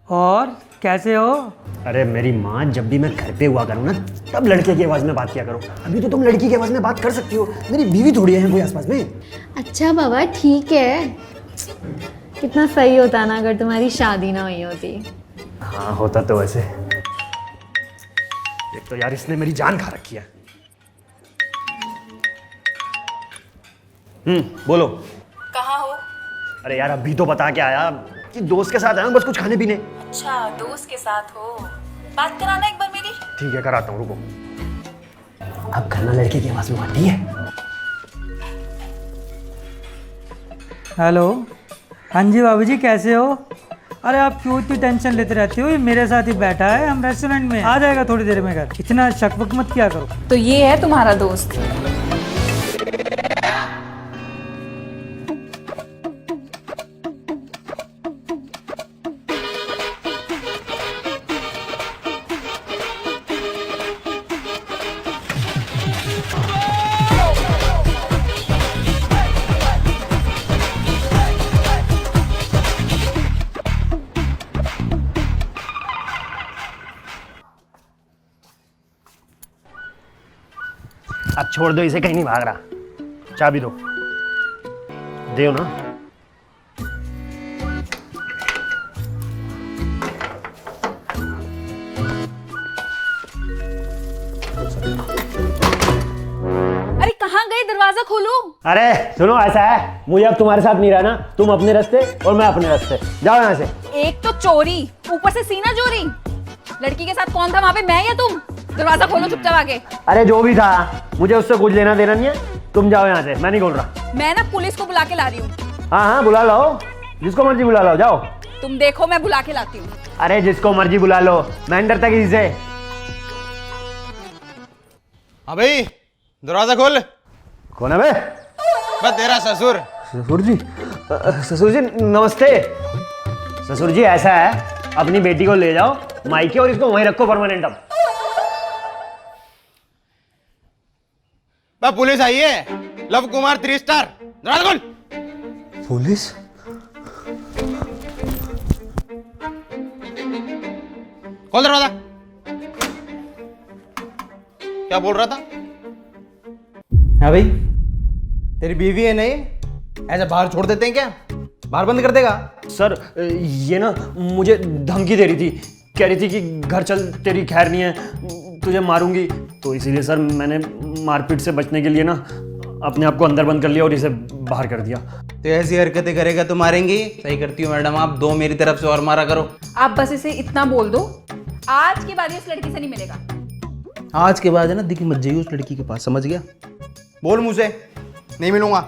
और कैसे हो? अरे मेरी माँ, जब भी मैं घर पे हुआ करूँ ना तब लड़के की आवाज़ में बात किया करो। अभी तो तुम लड़की की आवाज़ में बात कर सकती हो, मेरी बीवी थोड़ी है कोई आसपास में। अच्छा बाबा ठीक है। कितना सही होता ना अगर तुम्हारी शादी ना हुई होती। हाँ होता तो वैसे। एक तो यार इसने मेरी जान खा रखी है। बोलो। कहाँ हो? अरे यार अभी तो बता के आया कि दोस्त के साथ आया हूँ, बस कुछ खाने पीने। अच्छा, दोस्त के साथ हो। बात कराना एक बार मेरी। ठीक है कराता हूँ, रुको। अब करना लड़के की आवाज़ में बात, ठीक है? हेलो, हाँ जी बाबू जी कैसे हो? अरे आप क्यों इतनी टेंशन लेते रहते हो? ये मेरे साथ ही बैठा है, हम रेस्टोरेंट में आ जाएगा थोड़ी देर में घर। इतना शक वक मत किया करो। तो ये है तुम्हारा दोस्त? अब छोड़ दो इसे, कहीं नहीं भाग रहा। चाबी दो, दो ना। अरे कहाँ गए? दरवाजा खोलो। अरे सुनो, ऐसा है मुझे अब तुम्हारे साथ नहीं रहना। तुम अपने रास्ते और मैं अपने रास्ते, जाओ यहाँ से। एक तो चोरी, ऊपर से सीना चोरी। लड़की के साथ कौन था वहाँ पे, मैं या तुम? दरवाजा खोलो चुपचाप आके। अरे जो भी था, मुझे उससे कुछ लेना देना नहीं है। तुम जाओ यहाँ से, मैं नहीं खोल रहा। मैं ना पुलिस को बुला के ला रही हूँ। हाँ हाँ बुला लो, जिसको मर्जी बुला लो, जाओ। तुम देखो मैं बुला के लाती हूँ। अरे जिसको मर्जी बुला लो, मैं डरता किसी से। हाँ भाई, दरवाजा खोल। कौन है बे? बस तेरा ससुर। ससुर जी, ससुर जी नमस्ते। ससुर जी ऐसा है, अपनी बेटी को ले जाओ मायके और इसको वहीं रखो परमानेंट। अब बस पुलिस आई है, लव कुमार 3 स्टार। दरवाजा खोल। पुलिस? खोल दरवाजा। क्या बोल रहा था? हाँ भाई, तेरी बीवी है नहीं, ऐसा बाहर छोड़ देते हैं क्या? बाहर बंद कर देगा? सर ये ना मुझे धमकी दे रही थी, कह रही थी कि घर चल, तेरी खैर नहीं है, तुझे मारूंगी। तो इसीलिए सर मैंने मारपीट से बचने के लिए ना अपने आप को अंदर बंद कर लिया और इसे बाहर कर दिया। तो ऐसी हरकतें करेगा तो मारेंगी। सही करती हो मैडम आप, 2 मेरी तरफ से और मारा करो। आप बस इसे इतना बोल दो, आज के बाद ये इस लड़की से नहीं मिलेगा। आज के बाद है ना दिखी मत जाइए उस लड़की के पास, समझ गया? बोल मुझे, नहीं मिलूंगा।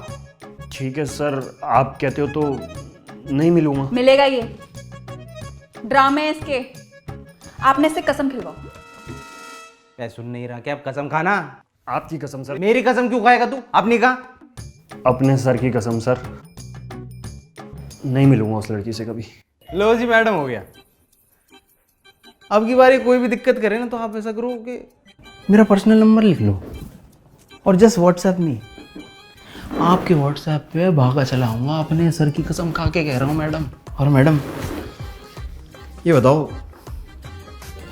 ठीक है सर, आप कहते हो तो नहीं मिलूंगा। मिलेगा। ये ड्रामे है इसके, आपने इससे कसम खिलवाओ। मैं सुन नहीं रहा क्या? आप कसम खाना। आपकी कसम सर। मेरी कसम क्यों खाएगा तू? आपने कहा? अपने सर की कसम सर, नहीं मिलूंगा उस लड़की से कभी। लो जी मैडम, हो गया। अब की बारी कोई भी दिक्कत करे ना तो आप ऐसा करो कि मेरा पर्सनल नंबर लिख लो और जस्ट व्हाट्सएप में। आपके व्हाट्सएप पे भागा चला आऊँगा, अपने सर की कसम खा के कह रहा हूँ मैडम। और मैडम ये बताओ,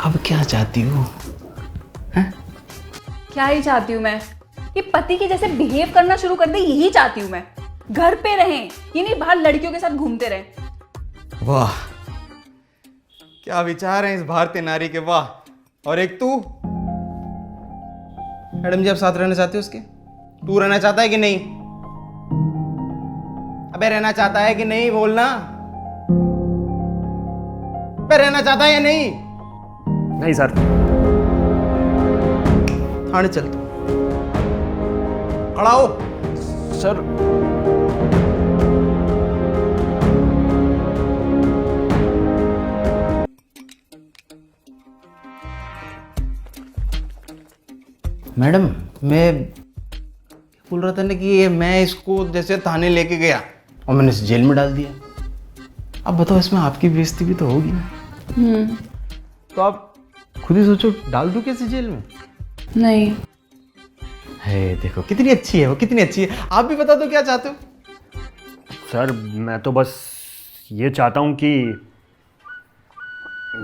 अब क्या चाहती हो? क्या ही चाहती हूँ मैं? कि पति के जैसे बिहेव करना शुरू कर दे, यही चाहती हूँ मैं। घर पे रहें, ये नहीं बाहर लड़कियों के साथ घूमते रहें। वाह, क्या विचार हैं इस भारतीय नारी के, वाह। और एक तू मैडम जी, आप साथ रहना चाहते हो उसके? तू रहना चाहता है कि नहीं? अबे रहना चाहता है कि नहीं, बोलना। अबे रहना चाहता है या नहीं? नहीं सर। थाने चल तू, खड़ा हो। सर मैडम, मैं बोल रहा था ना कि ये मैं इसको जैसे थाने लेके गया और मैंने इसे जेल में डाल दिया। अब बताओ, इसमें आपकी बेइज्जती भी तो होगी ना। तो आप खुद ही सोचो, डाल दूं कैसे जेल में? नहीं। है देखो कितनी अच्छी है वो, कितनी अच्छी है। आप भी बता दो क्या चाहते हो? सर मैं तो बस ये चाहता हूँ कि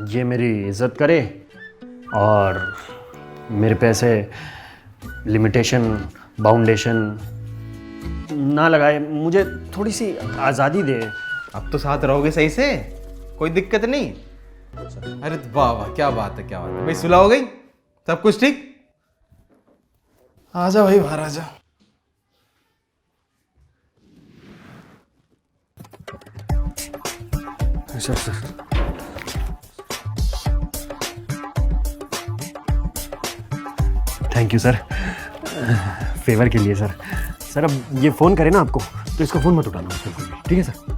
ये मेरी इज्जत करे और मेरे पैसे लिमिटेशन बाउंडेशन ना लगाए, मुझे थोड़ी सी आज़ादी दे। अब तो साथ रहोगे सही से, कोई दिक्कत नहीं। अरे वाह वाह, क्या बात है, क्या बात है भाई। सुलह हो गई, सब कुछ ठीक? आजा भाई बाहर आजा। Sir thank you sir, favour के लिए सर। सर अब ये फ़ोन करे ना आपको तो इसका फ़ोन मत उठाना, ठीक है सर?